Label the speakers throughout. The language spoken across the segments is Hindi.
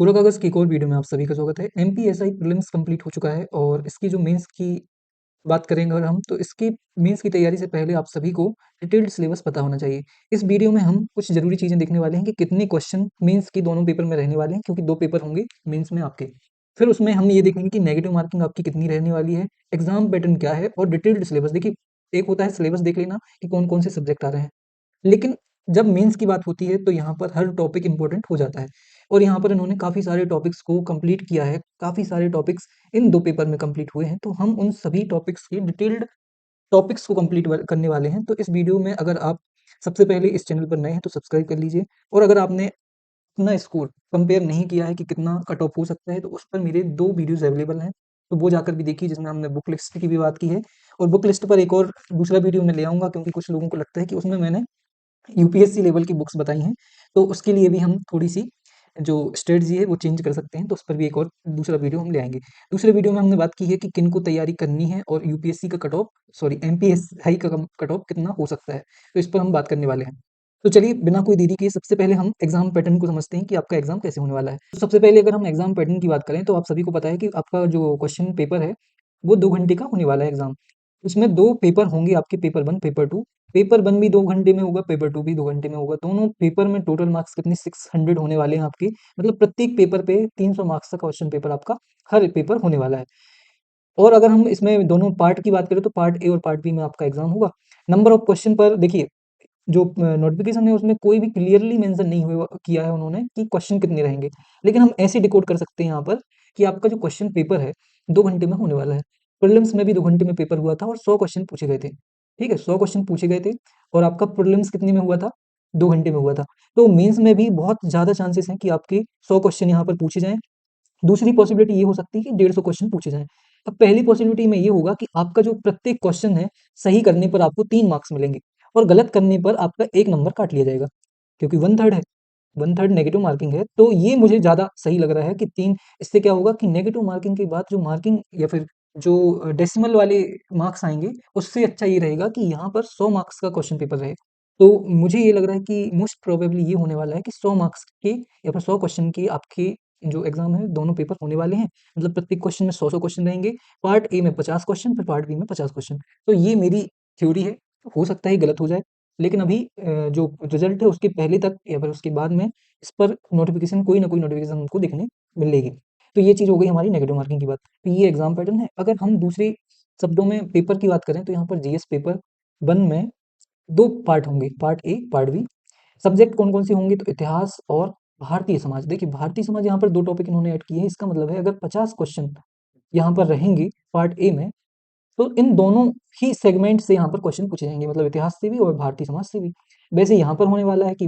Speaker 1: पूरा कागज़ की एक और वीडियो में आप सभी का स्वागत है। एमपीएसआई प्रीलिम्स कंप्लीट हो चुका है और इसकी जो मेंस की बात करेंगे अगर हम, तो इसकी मेंस की तैयारी से पहले आप सभी को डिटेल्ड सिलेबस पता होना चाहिए। इस वीडियो में हम कुछ ज़रूरी चीज़ें देखने वाले हैं कि कितने क्वेश्चन मेंस के दोनों पेपर में रहने वाले हैं, क्योंकि 2 पेपर होंगे मेंस में आपके। फिर उसमें हम ये देखेंगे कि नेगेटिव मार्किंग आपकी कितनी रहने वाली है, एग्ज़ाम पैटर्न क्या है और डिटेल्ड सिलेबस। देखिए, एक होता है सिलेबस देख लेना कि कौन-कौन से सब्जेक्ट आ रहे हैं। लेकिन जब मेंस की बात होती है तो यहाँ पर हर टॉपिक इम्पोर्टेंट हो जाता है और यहाँ पर इन्होंने काफ़ी सारे टॉपिक्स को कंप्लीट किया है, काफ़ी सारे टॉपिक्स इन 2 पेपर में कंप्लीट हुए हैं, तो हम उन सभी टॉपिक्स की डिटेल्ड टॉपिक्स को कंप्लीट करने वाले हैं। तो इस वीडियो में अगर आप सबसे पहले इस चैनल पर नए हैं तो सब्सक्राइब कर लीजिए और अगर आपने अपना स्कोर कंपेयर नहीं किया है कि कितना कट ऑफ हो सकता है, तो उस पर मेरे 2 वीडियोज़ अवेलेबल हैं, तो वो जाकर भी देखिए, जिसमें हमने बुक लिस्ट की भी बात की है और बुक लिस्ट पर एक और दूसरा वीडियो मैं ले आऊँगा, क्योंकि कुछ लोगों को लगता है कि उसमें मैंने यूपीएससी लेवल की बुक्स बताई हैं, तो उसके लिए भी हम थोड़ी-सी जो स्ट्रैटेजी है वो चेंज कर सकते हैं, तो उस पर भी एक और दूसरा वीडियो हम ले आएँगे। दूसरे वीडियो में हमने बात की है कि किनको तैयारी करनी है और यूपीएससी का कट ऑफ सॉरी एमपीएसआई का कट ऑफ कितना हो सकता है, तो इस पर हम बात करने वाले हैं। तो चलिए बिना कोई देरी किए सबसे पहले हम एग्ज़ाम पैटर्न को समझते हैं कि आपका एग्ज़ाम कैसे होने वाला है। तो सबसे पहले अगर हम एग्ज़ाम पैटर्न की बात करें, तो आप सभी को पता है कि आपका जो क्वेश्चन पेपर है, वो 2 घंटे का होने वाला है एग्ज़ाम। उसमें 2 पेपर होंगे आपके, पेपर 1, पेपर 2। पेपर 1 भी 2 घंटे में होगा, पेपर 2 भी 2 घंटे में होगा। दोनों पेपर में टोटल मार्क्स कितने 600 होने वाले हैं आपके। मतलब प्रत्येक पेपर पे 300 मार्क्स का क्वेश्चन पेपर आपका हर पेपर होने वाला है। और अगर हम इसमें दोनों पार्ट की बात करें, तो पार्ट ए और पार्ट बी में आपका एग्ज़ाम होगा। नंबर ऑफ क्वेश्चन पर देखिए, जो नोटिफ़िकेशन है उसमें कोई भी क्लियरली मेंशन नहीं हुआ किया है उन्होंने कि क्वेश्चन कितने रहेंगे। लेकिन हम ऐसे डिकोड कर सकते हैं यहाँ पर कि आपका जो क्वेश्चन पेपर है 2 घंटे में होने वाला है। प्रीलिम्स में भी 2 घंटे में पेपर हुआ था और 100 क्वेश्चन पूछे गए थे। ठीक है? 100 क्वेश्चन पूछे गए थे और आपका प्रीलिम्स कितने में हुआ था? 2 घंटे में हुआ था। तो मेंस में भी बहुत ज़्यादा चांसेस हैं कि आपके 100 क्वेश्चन यहाँ पर पूछे जाएँ। दूसरी पॉसिबिलिटी ये हो सकती है कि 150 क्वेश्चन पूछे जाएँ। अब पहली पॉसिबिलिटी में ये होगा कि आपका जो प्रत्येक क्वेश्चन है, सही करने पर आपको 3 मार्क्स मिलेंगे और गलत करने पर आपका 1 नंबर काट लिया जाएगा, क्योंकि 1/3 है, 1/3 नेगेटिव मार्किंग है। तो ये मुझे ज़्यादा सही लग रहा है कि 3, इससे क्या होगा कि नेगेटिव मार्किंग के बाद जो मार्किंग या फिर जो डेसिमल वाले मार्क्स आएँगे, उससे अच्छा ये रहेगा कि यहाँ पर 100 मार्क्स का क्वेश्चन पेपर रहे। तो मुझे ये लग रहा है कि मोस्ट प्रोबेबली ये होने वाला है कि 100 मार्क्स के या फिर 100 क्वेश्चन के आपके जो एग्ज़ाम है, दोनों पेपर होने वाले हैं। मतलब प्रत्येक क्वेश्चन में 100-100 क्वेश्चन रहेंगे। पार्ट ए में 50 क्वेश्चन, फिर पार्ट बी में 50 क्वेश्चन। तो ये मेरी थ्योरी है, हो सकता है गलत हो जाए। लेकिन अभी जो रिज़ल्ट है उसके पहले तक या फिर उसके बाद में इस पर नोटिफ़िकेशन, कोई ना कोई नोटिफ़िकेशन हमको देखने मिलेगी। तो ये चीज़ हो गई हमारी नेगेटिव मार्किंग की बात। तो ये एग्ज़ाम पैटर्न है। अगर हम दूसरे शब्दों में पेपर की बात करें, तो यहाँ पर जीएस पेपर 1 में 2 पार्ट होंगे, part A, part B. Subject कौन-कौन से होंगे, तो इतिहास और भारतीय समाज। देखिए, भारतीय समाज यहाँ पर 2 टॉपिक इन्होंने ऐड किए हैं। इसका मतलब है अगर 50 क्वेश्चन यहाँ पर रहेंगे पार्ट ए में, तो इन दोनों ही सेगमेंट से यहाँ पर क्वेश्चन पूछे जाएँगे, मतलब इतिहास से भी और भारतीय समाज से भी। वैसे यहाँ पर होने वाला है कि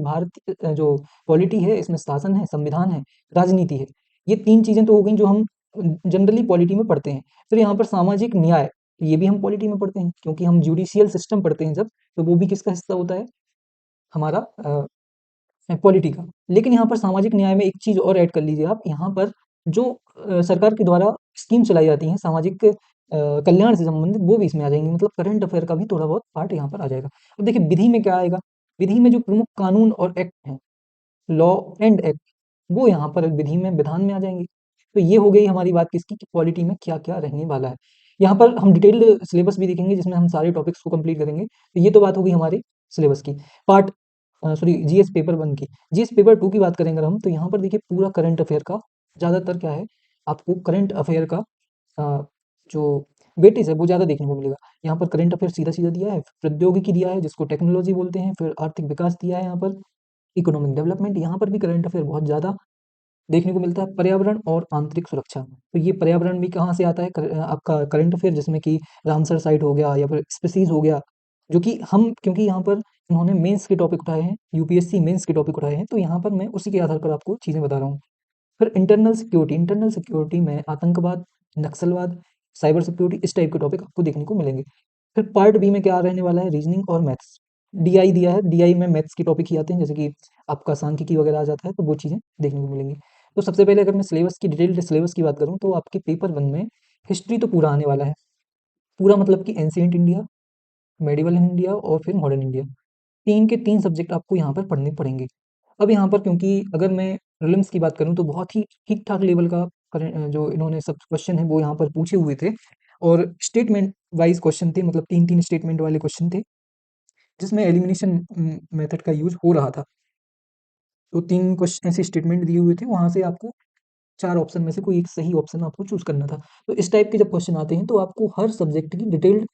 Speaker 1: जो पॉलिटी है, इसमें शासन है, संविधान है, राजनीति है। ये 3 चीज़ें तो हो गई जो हम जनरली पॉलिटी में पढ़ते हैं। फिर यहाँ पर सामाजिक न्याय, ये भी हम पॉलिटी में पढ़ते हैं, क्योंकि हम जुडिशियल सिस्टम पढ़ते हैं जब, तो वो भी किसका हिस्सा होता है? हमारा पॉलिटी का। लेकिन यहाँ पर सामाजिक न्याय में एक चीज़ और ऐड कर लीजिए आप, यहाँ पर जो सरकार के द्वारा स्कीम चलाई जाती हैं सामाजिक कल्याण से संबंधित, वो भी इसमें आ जाएँगी। मतलब करंट अफ़ेयर का भी थोड़ा बहुत पार्ट यहाँ पर आ जाएगा। अब देखिए विधि में क्या आएगा, विधि में जो प्रमुख कानून और एक्ट हैं, लॉ एंड एक्ट, वो यहाँ पर विधि में, विधान में आ जाएँगे। तो ये हो गई हमारी बात किसकी, कि पॉलिटी में क्या-क्या रहने वाला है। यहाँ पर हम डिटेल्ड सिलेबस भी देखेंगे, जिसमें हम सारे टॉपिक्स को कंप्लीट करेंगे। तो ये तो बात हो गई हमारे सिलेबस की। पार्ट सॉरी जीएस पेपर 1 की। जीएस पेपर 2 की बात करें अगर हम, तो यहाँ पर देखिए पूरा करंट अफ़ेयर का ज़्यादातर क्या है, आपको करंट अफ़ेयर का जो वेटेज है वो ज़्यादा देखने को मिलेगा। यहाँ पर करंट अफ़ेयर सीधा-सीधा दिया है, प्रौद्योगिकी दिया है जिसको टेक्नोलॉजी बोलते हैं, फिर आर्थिक विकास दिया है यहाँ पर, इकोनॉमिक डेवलपमेंट, यहाँ पर भी करंट अफ़ेयर बहुत ज़्यादा देखने को मिलता है। पर्यावरण और आंतरिक सुरक्षा, तो ये पर्यावरण भी कहाँ से आता है, आपका करंट अफ़ेयर, जिसमें कि रामसर साइट हो गया या फिर स्पीशीज़ हो गया, जो कि हम, क्योंकि यहाँ पर इन्होंने मेंस के टॉपिक उठाए हैं, यूपीएससी मेंस के टॉपिक उठाए हैं, तो यहाँ पर मैं उसी के आधार पर आपको चीज़ें बता रहा हूँ। फिर इंटरनल सिक्योरिटी में आतंकवाद, नक्सलवाद, साइबर सिक्योरिटी, इस टाइप के टॉपिक आपको देखने को मिलेंगे। फिर पार्ट बी में क्या रहने वाला है, रीजनिंग और मैथ्स। डीआई दिया है, डीआई में मैथ्स के टॉपिक ही आते हैं, जैसे कि आपका सांख्यिकी वगैरह आ जाता है, तो वो चीज़ें देखने को मिलेंगी। तो सबसे पहले अगर मैं सिलेबस की, डिटेल्ड सिलेबस की बात करूँ, तो आपके पेपर 1 में हिस्ट्री तो पूरा आने वाला है। पूरा मतलब कि एंशिएंट इंडिया, मेडिवल इंडिया और फिर मॉडर्न इंडिया। 3 के 3 सब्जेक्ट आपको यहाँ पर पढ़ने पड़ेंगे। अब यहाँ पर क्योंकि अगर मैं प्रीलिम्स की बात करूँ तो बहुत ही ठीक-ठाक लेवल का जो इन्होंने सब क्वेश्चन है वो यहाँ पर पूछे हुए थे और स्टेटमेंट वाइज़ क्वेश्चन थे, मतलब 3-3 स्टेटमेंट वाले क्वेश्चन थे, जिसमें एलिमिनेशन मेथड का यूज़ हो रहा था। तो 3 ऐसे स्टेटमेंट दिए हुए थे, वहाँ से आपको 4 ऑप्शन में से कोई एक सही ऑप्शन आपको चूज़ करना था। तो इस टाइप के जब क्वेश्चन आते हैं तो आपको हर सब्जेक्ट की डिटेल्ड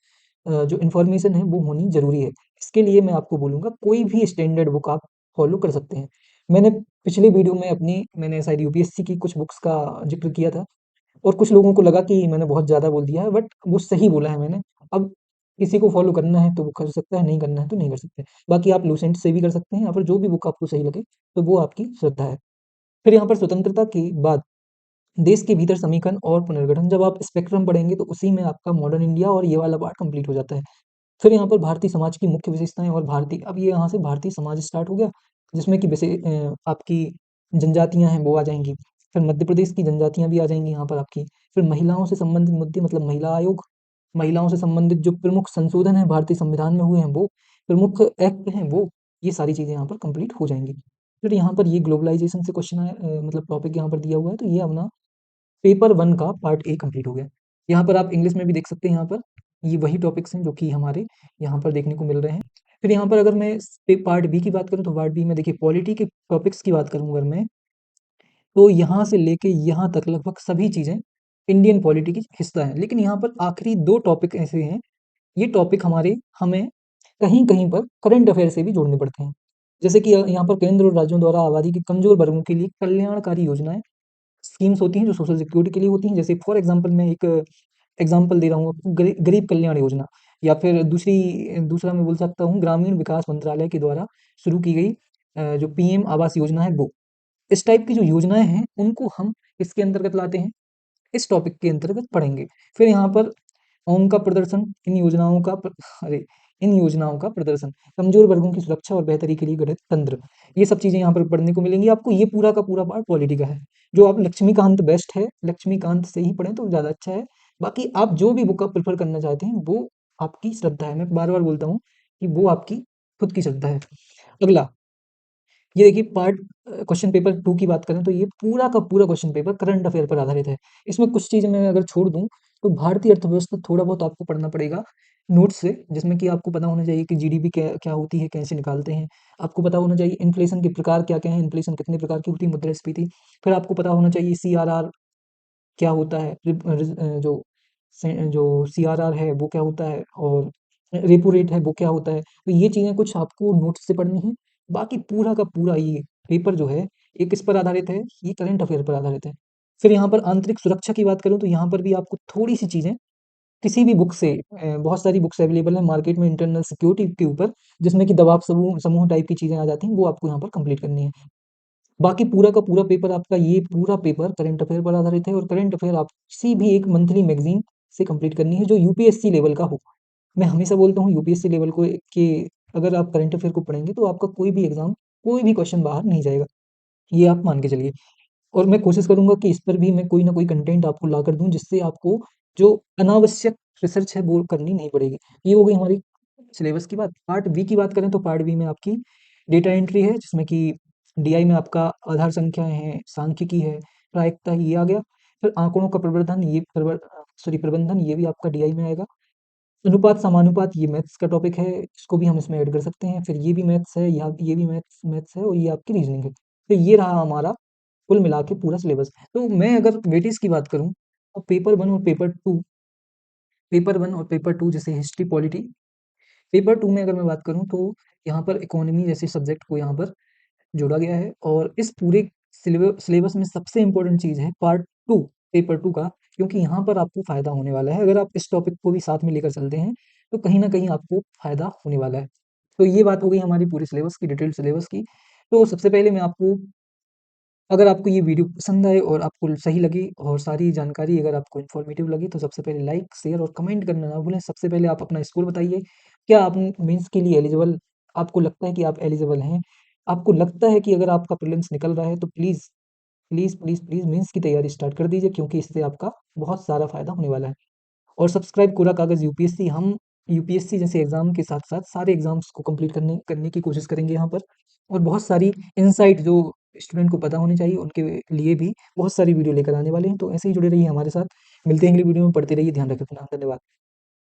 Speaker 1: जो इन्फॉर्मेशन है वो होनी ज़रूरी है। इसके लिए मैं आपको बोलूँगा कोई भी स्टैंडर्ड बुक आप फॉलो कर सकते हैं। मैंने पिछले वीडियो में मैंने शायद यूपीएससी की कुछ बुक्स का ज़िक्र किया था और कुछ लोगों को लगा कि मैंने बहुत ज़्यादा बोल दिया है, बट वो सही बोला है मैंने। अब किसी को फॉलो करना है तो वो कर सकता है, नहीं करना है तो नहीं कर सकते। बाकी आप लूसेंट से भी कर सकते हैं या फिर जो भी बुक आपको सही लगे, तो वो आपकी श्रद्धा है। फिर यहाँ पर स्वतंत्रता के बाद देश के भीतर समीकरण और पुनर्गठन, जब आप स्पेक्ट्रम पढ़ेंगे तो उसी में आपका मॉडर्न इंडिया और ये वाला पार्ट कंप्लीट हो जाता है। फिर यहाँ पर भारतीय समाज की मुख्य विशेषताएँ और भारतीय, अब ये यहाँ से भारतीय समाज स्टार्ट हो गया, जिसमें कि आपकी जनजातियाँ हैं वो आ जाएँगी। फिर मध्य प्रदेश की जनजातियाँ भी आ जाएँगी यहाँ पर आपकी। फिर महिलाओं से संबंधित मुद्दे, मतलब महिला आयोग, महिलाओं से संबंधित जो प्रमुख संशोधन हैं भारतीय संविधान में हुए हैं वो, प्रमुख एक्ट हैं वो, ये सारी चीज़ें यहाँ पर कंप्लीट हो जाएँगी। फिर यहाँ पर ये ग्लोबलाइज़ेशन से क्वेश्चन आया, मतलब टॉपिक यहाँ पर दिया हुआ है, तो ये अपना पेपर 1 का पार्ट ए कंप्लीट हो गया। यहाँ पर आप इंग्लिश में भी देख सकते हैं, यहाँ पर ये वही टॉपिक्स हैं जो कि हमारे यहाँ पर देखने को मिल रहे हैं। फिर यहाँ पर अगर मैं पार्ट बी की बात करूँ तो पार्ट बी में देखिए पॉलिटी के टॉपिक्स की बात करूँ अगर मैं, तो यहाँ से लेके यहाँ तक लगभग सभी चीज़ें इंडियन पॉलिटी की हिस्सा हैं। लेकिन यहाँ पर आखिरी 2 टॉपिक ऐसे हैं, ये टॉपिक हमें कहीं-कहीं पर करंट अफेयर से भी जोड़ने पड़ते हैं। जैसे कि यहाँ पर केंद्र और राज्यों द्वारा आबादी के कमज़ोर वर्गों के लिए कल्याणकारी योजनाएँ, स्कीम्स होती हैं जो सोशल सिक्योरिटी के लिए होती हैं। जैसे फॉर एग्ज़ाम्पल मैं एक एग्ज़ाम्पल दे रहा हूँ आपको, गरीब कल्याण योजना, या फिर दूसरा मैं बोल सकता हूँ ग्रामीण विकास मंत्रालय के द्वारा शुरू की गई जो पीएम आवास योजना है वो। इस टाइप की जो योजनाएँ हैं, उनको हम किसके अंतर्गत लाते हैं? इस टॉपिक के अंतर्गत पढ़ेंगे। फिर यहाँ पर ओम का प्रदर्शन, इन योजनाओं का प्रदर्शन, कमज़ोर वर्गों की सुरक्षा और बेहतरी के लिए गठित तंत्र, ये सब चीज़ें यहाँ पर पढ़ने को मिलेंगी आपको। ये पूरा का पूरा पार्ट पॉलिटी का है। जो आप लक्ष्मीकांत बेस्ट है, लक्ष्मीकांत से ही पढ़ें तो ज़्यादा अच्छा है। बाकी आप जो भी बुक आप प्रेफ़र करना चाहते हैं, वो आपकी श्रद्धा है। मैं बार-बार बोलता हूँ कि वो आपकी खुद की श्रद्धा है। अगला, ये देखिए क्वेश्चन पेपर 2 की बात करें तो ये पूरा का पूरा क्वेश्चन पेपर करंट अफेयर पर आधारित है। इसमें कुछ चीज़ें मैं अगर छोड़ दूँ, तो भारतीय अर्थव्यवस्था थोड़ा बहुत आपको पढ़ना पड़ेगा नोट्स से, जिसमें कि आपको पता होना चाहिए कि जीडीपी क्या क्या होती है, कैसे निकालते हैं। आपको पता होना चाहिए इन्फ्लेशन के प्रकार क्या-क्या हैं, इन्फ्लेशन कितने प्रकार की होती है, मुद्रास्फीति। फिर आपको पता होना चाहिए सीआरआर क्या होता है, जो सीआरआर है वो क्या होता है, और रेपो रेट है वो क्या होता है। तो ये चीज़ें कुछ आपको नोट्स से पढ़नी है। बाकी पूरा का पूरा ये पेपर जो है, ये किस पर आधारित है? ये करंट अफ़ेयर पर आधारित है। फिर यहाँ पर आंतरिक सुरक्षा की बात करूँ तो यहाँ पर भी आपको थोड़ी-सी चीज़ें किसी भी बुक से, बहुत सारी बुक्स अवेलेबल हैं मार्केट में इंटरनल सिक्योरिटी के ऊपर, जिसमें कि दबाव समूह समूह टाइप की चीज़ें आ जाती हैं, वो आपको यहाँ पर कंप्लीट करनी है। बाकी पूरा का पूरा पेपर आपका, ये पूरा पेपर करंट अफ़ेयर पर आधारित है और करंट अफ़ेयर आप किसी भी एक मंथली मैगज़ीन से कंप्लीट करनी है जो यूपीएससी लेवल का हो। मैं हमेशा बोलता हूँ यूपीएससी लेवल को के अगर आप करंट अफ़ेयर को पढ़ेंगे तो आपका कोई भी एग्ज़ाम, कोई भी क्वेश्चन बाहर नहीं जाएगा। ये आप मान के चलिए। और मैं कोशिश करूँगा कि इस पर भी मैं कोई न कोई कंटेंट आपको लाकर दूँ, जिससे आपको जो अनावश्यक रिसर्च है वो करनी नहीं पड़ेगी। ये हो गई हमारी सिलेबस की बात। पार्ट बी की बात करें तो पार्ट बी में आपकी डेटा एंट्री है, जिसमें कि डीआई में आपका आधार संख्याएँ हैं, सांख्यिकी है, प्रायिकता, ये आ गया। फिर आँकड़ों का प्रबंधन, ये भी आपका डीआई में आएगा। अनुपात, समानुपात, ये मैथ्स का टॉपिक है, इसको भी हम इसमें ऐड कर सकते हैं। फिर ये भी मैथ्स है, यहाँ ये भी मैथ्स मैथ्स है और ये आपकी रीज़निंग है। तो ये रहा हमारा कुल मिला के पूरा सिलेबस। तो मैं अगर वेटेज की बात करूँ, तो पेपर 1 और पेपर 2 जैसे हिस्ट्री, पॉलिटी, पेपर 2 में अगर मैं बात करूँ तो यहाँ पर इकोनॉमी जैसे सब्जेक्ट को यहाँ पर जोड़ा गया है और इस पूरे सिलेबस में सबसे इम्पोर्टेंट चीज़ है पार्ट 2, पेपर 2 का, क्योंकि यहाँ पर आपको फ़ायदा होने वाला है। अगर आप इस टॉपिक को भी साथ में लेकर चलते हैं, तो कहीं न कहीं आपको फ़ायदा होने वाला है। तो ये बात हो गई हमारी पूरे सिलेबस की, डिटेल्ड सिलेबस की। तो सबसे पहले मैं आपको, अगर आपको ये वीडियो पसंद आए और आपको सही लगी और सारी जानकारी अगर आपको इन्फॉर्मेटिव लगी, तो सबसे पहले लाइक, शेयर और कमेंट करना ना भूलें। सबसे पहले आप अपना स्कोर बताइए। क्या आप मेंस के लिए एलिजिबल, आपको लगता है कि आप एलिजिबल हैं? आपको लगता है कि अगर आपका प्रीलिम्स निकल रहा है तो please, please, please, please mains की तैयारी स्टार्ट कर दीजिए, क्योंकि इससे आपका बहुत सारा फ़ायदा होने वाला है। और सब्सक्राइब कोरा कागज़ यूपीएससी, हम यूपीएससी जैसे एग्ज़ाम के साथ-साथ सारे एग्ज़ाम्स को कंप्लीट करने की कोशिश करेंगे यहाँ पर और बहुत सारी इनसाइट जो स्टूडेंट को पता होनी चाहिए, उनके लिए भी बहुत सारी वीडियो लेकर आने वाले हैं। तो ऐसे ही जुड़े रहिए हमारे साथ। मिलते हैं अगली वीडियो में, पढ़ते रहिए, ध्यान रखें अपना। धन्यवाद।